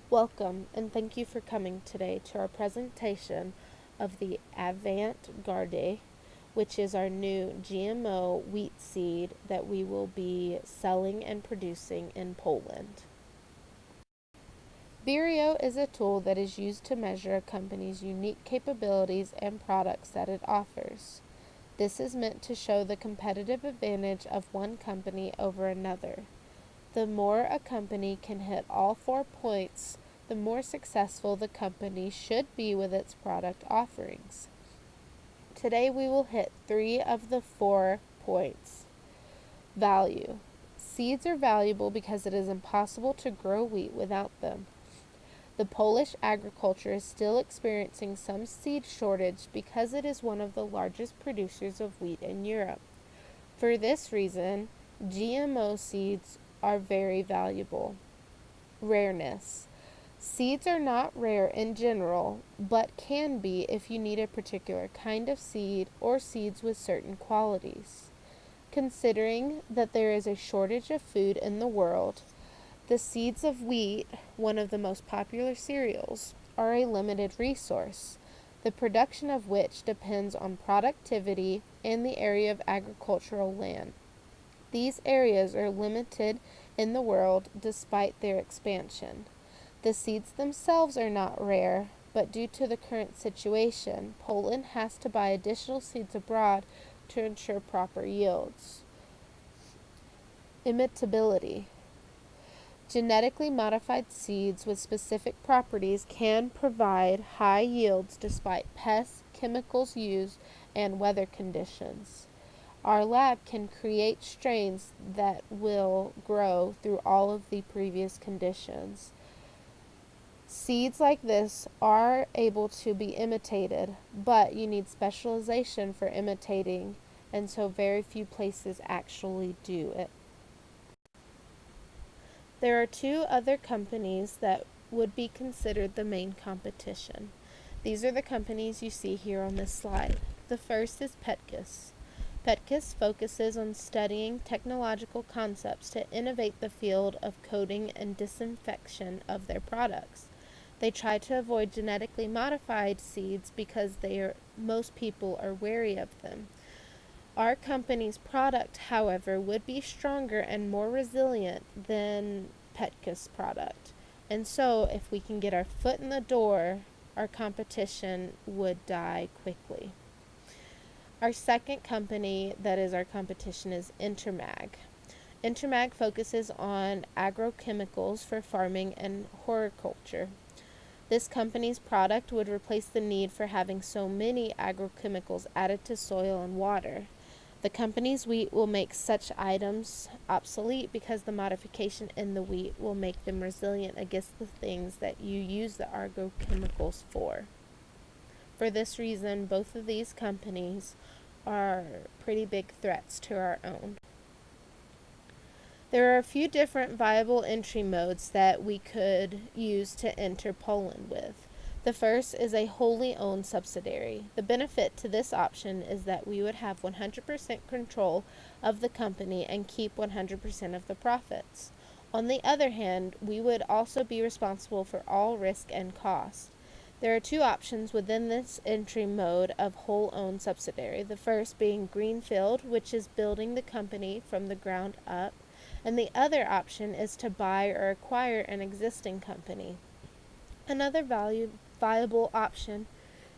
Welcome, and thank you for coming today to our presentation of the Avant Garde, which is our new GMO wheat seed that we will be selling and producing in Poland. Vireo is a tool that is used to measure a company's unique capabilities and products that it offers. This is meant to show the competitive advantage of one company over another. The more a company can hit all 4 points, the more successful the company should be with its product offerings. Today we will hit 3 of the 4 points. Value. Seeds are valuable because it is impossible to grow wheat without them. The Polish agriculture is still experiencing some seed shortage because it is one of the largest producers of wheat in Europe. For this reason, GMO seeds are very valuable. Rareness. Seeds are not rare in general, but can be if you need a particular kind of seed or seeds with certain qualities. Considering that there is a shortage of food in the world, the seeds of wheat, one of the most popular cereals, are a limited resource, the production of which depends on productivity and the area of agricultural land. These areas are limited in the world despite their expansion. The seeds themselves are not rare, but due to the current situation, Poland has to buy additional seeds abroad to ensure proper yields. Imitability. Genetically modified seeds with specific properties can provide high yields despite pests, chemicals used, and weather conditions. Our lab can create strains that will grow through all of the previous conditions. Seeds like this are able to be imitated, but you need specialization for imitating, and so very few places actually do it. There are 2 other companies that would be considered the main competition. These are the companies you see here on this slide. The first is Petkus. Petkus focuses on studying technological concepts to innovate the field of coating and disinfection of their products. They try to avoid genetically modified seeds because most people are wary of them. Our company's product, however, would be stronger and more resilient than Petkus' product. And so, if we can get our foot in the door, our competition would die quickly. Our second company that is our competition is Intermag. Intermag focuses on agrochemicals for farming and horticulture. This company's product would replace the need for having so many agrochemicals added to soil and water. The company's wheat will make such items obsolete because the modification in the wheat will make them resilient against the things that you use the agrochemicals for. For this reason, both of these companies are pretty big threats to our own. There are a few different viable entry modes that we could use to enter Poland with. The first is a wholly owned subsidiary. The benefit to this option is that we would have 100% control of the company and keep 100% of the profits. On the other hand, we would also be responsible for all risk and cost. There are 2 options within this entry mode of whole owned subsidiary. The first being greenfield, which is building the company from the ground up, and the other option is to buy or acquire an existing company. Another viable option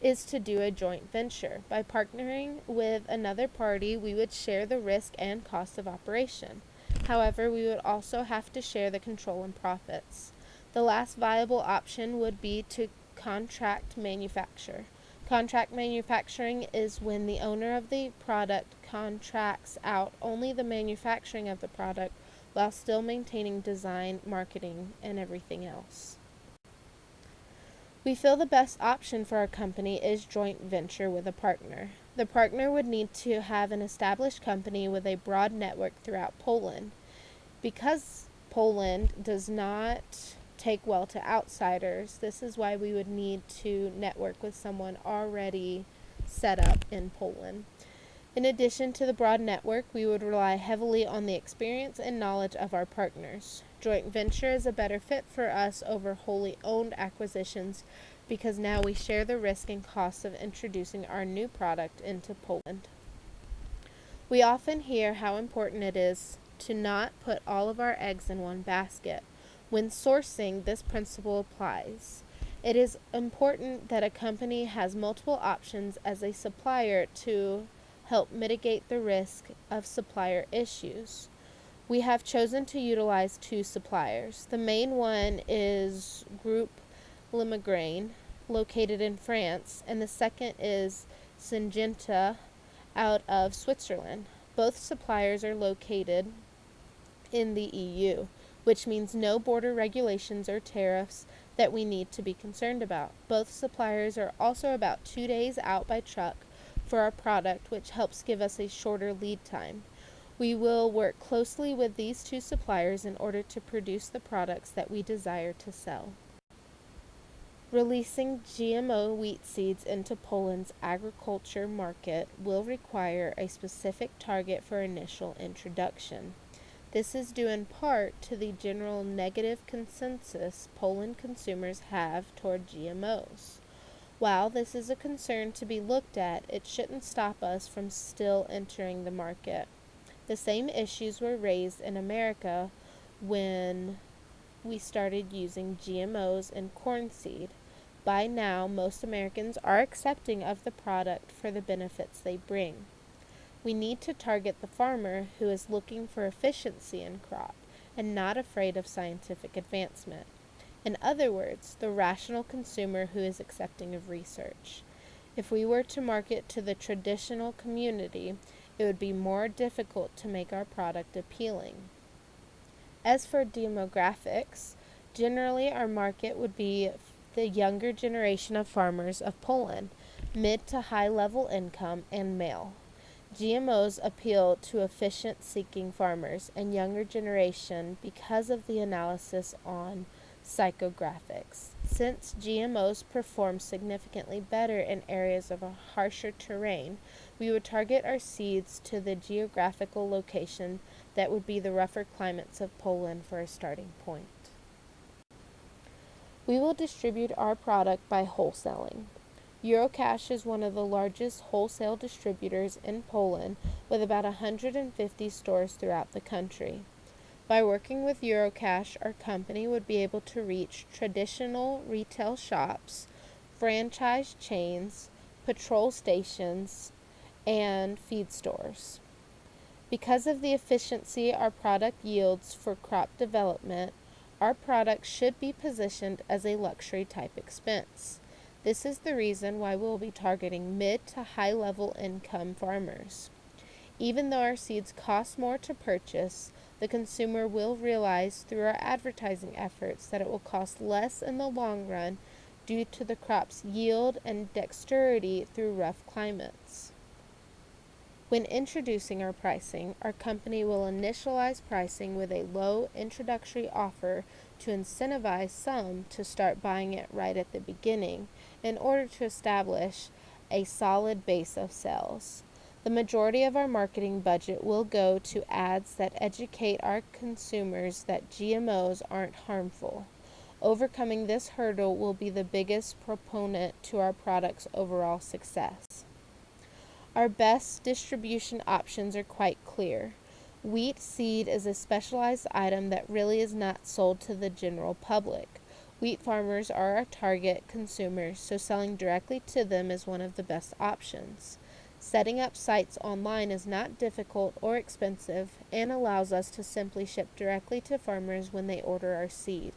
is to do a joint venture. By partnering with another party, we would share the risk and cost of operation. However, we would also have to share the control and profits. The last viable option would be to contract manufacture. Contract manufacturing is when the owner of the product contracts out only the manufacturing of the product while still maintaining design, marketing, and everything else. We feel the best option for our company is joint venture with a partner. The partner would need to have an established company with a broad network throughout Poland. Because Poland does not take well to outsiders, this is why we would need to network with someone already set up in Poland. In addition to the broad network, we would rely heavily on the experience and knowledge of our partners. Joint venture is a better fit for us over wholly owned acquisitions because now we share the risk and costs of introducing our new product into Poland. We often hear how important it is to not put all of our eggs in one basket. When sourcing, this principle applies. It is important that a company has multiple options as a supplier to help mitigate the risk of supplier issues. We have chosen to utilize two suppliers. The main one is Groupe Limagrain, located in France, and the second is Syngenta out of Switzerland. Both suppliers are located in the EU, which means no border regulations or tariffs that we need to be concerned about. Both suppliers are also about 2 days out by truck for our product, which helps give us a shorter lead time. We will work closely with these two suppliers in order to produce the products that we desire to sell. Releasing GMO wheat seeds into Poland's agriculture market will require a specific target for initial introduction. This is due in part to the general negative consensus Poland consumers have toward GMOs. While this is a concern to be looked at, it shouldn't stop us from still entering the market. The same issues were raised in America when we started using GMOs in corn seed. By now, most Americans are accepting of the product for the benefits they bring. We need to target the farmer who is looking for efficiency in crop and not afraid of scientific advancement. In other words, the rational consumer who is accepting of research. If we were to market to the traditional community, it would be more difficult to make our product appealing. As for demographics, generally our market would be the younger generation of farmers of Poland, mid to high level income, and male. GMOs appeal to efficient-seeking farmers and younger generation because of the analysis on psychographics. Since GMOs perform significantly better in areas of a harsher terrain, we would target our seeds to the geographical location that would be the rougher climates of Poland for a starting point. We will distribute our product by wholesaling. Eurocash is one of the largest wholesale distributors in Poland with about 150 stores throughout the country. By working with Eurocash, our company would be able to reach traditional retail shops, franchise chains, petrol stations, and feed stores. Because of the efficiency our product yields for crop development, our product should be positioned as a luxury type expense. This is the reason why we'll be targeting mid to high level income farmers. Even though our seeds cost more to purchase, the consumer will realize through our advertising efforts that it will cost less in the long run due to the crop's yield and dexterity through rough climates. When introducing our pricing, our company will initialize pricing with a low introductory offer to incentivize some to start buying it right at the beginning in order to establish a solid base of sales. The majority of our marketing budget will go to ads that educate our consumers that GMOs aren't harmful. Overcoming this hurdle will be the biggest proponent to our product's overall success. Our best distribution options are quite clear. Wheat seed is a specialized item that really is not sold to the general public. Wheat farmers are our target consumers, so selling directly to them is one of the best options. Setting up sites online is not difficult or expensive and allows us to simply ship directly to farmers when they order our seed.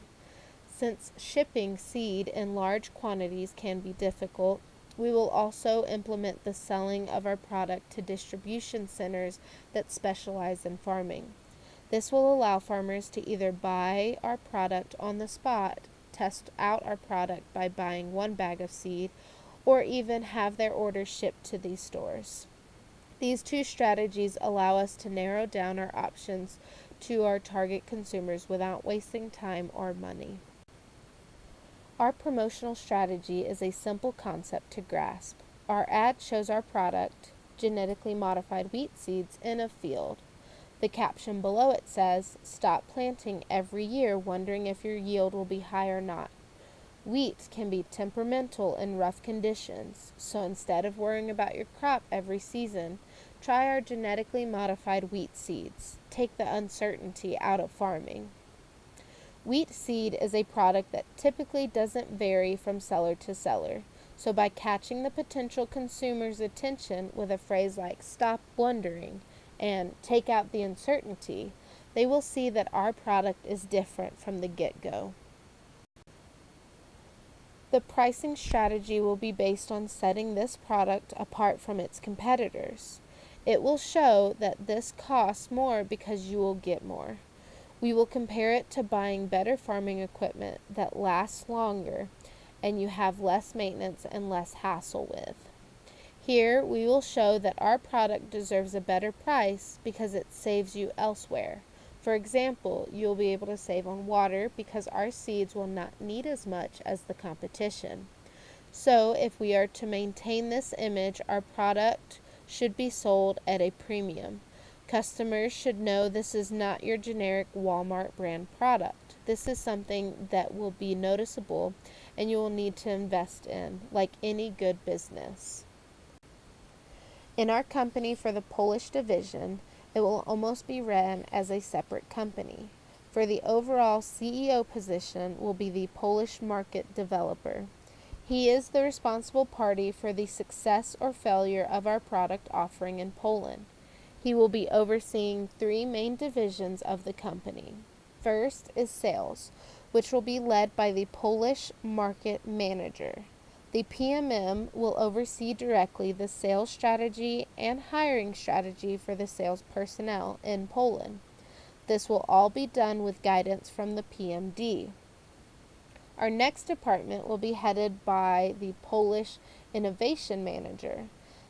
Since shipping seed in large quantities can be difficult, we will also implement the selling of our product to distribution centers that specialize in farming. This will allow farmers to either buy our product on the spot, test out our product by buying 1 bag of seed, or even have their orders shipped to these stores. These two strategies allow us to narrow down our options to our target consumers without wasting time or money. Our promotional strategy is a simple concept to grasp. Our ad shows our product, genetically modified wheat seeds, in a field. The caption below it says, "Stop planting every year wondering if your yield will be high or not." Wheat can be temperamental in rough conditions, so instead of worrying about your crop every season, try our genetically modified wheat seeds. Take the uncertainty out of farming. Wheat seed is a product that typically doesn't vary from seller to seller, so by catching the potential consumer's attention with a phrase like "stop wondering" and "take out the uncertainty," they will see that our product is different from the get-go. The pricing strategy will be based on setting this product apart from its competitors. It will show that this costs more because you will get more. We will compare it to buying better farming equipment that lasts longer and you have less maintenance and less hassle with. Here, we will show that our product deserves a better price because it saves you elsewhere. For example, you'll be able to save on water because our seeds will not need as much as the competition. So, if we are to maintain this image, our product should be sold at a premium. Customers should know this is not your generic Walmart brand product. This is something that will be noticeable and you will need to invest in, like any good business. In our company for the Polish division, it will almost be ran as a separate company. For the overall CEO position will be the Polish market developer. He is the responsible party for the success or failure of our product offering in Poland. He will be overseeing 3 main divisions of the company. First is sales, which will be led by the Polish market manager. The PMM will oversee directly the sales strategy and hiring strategy for the sales personnel in Poland. This will all be done with guidance from the PMD. Our next department will be headed by the Polish innovation manager.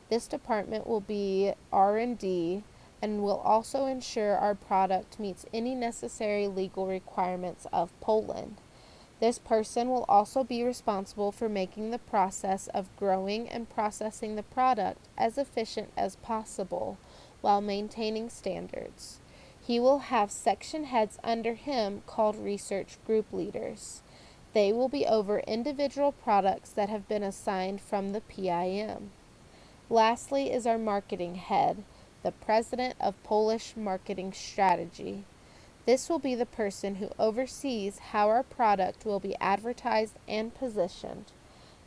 This department will be R&D and will also ensure our product meets any necessary legal requirements of Poland. This person will also be responsible for making the process of growing and processing the product as efficient as possible while maintaining standards. He will have section heads under him called research group leaders. They will be over individual products that have been assigned from the PIM. Lastly is our marketing head, the president of Polish marketing strategy. This will be the person who oversees how our product will be advertised and positioned.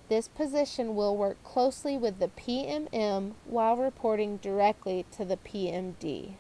This position will work closely with the PMM while reporting directly to the PMD.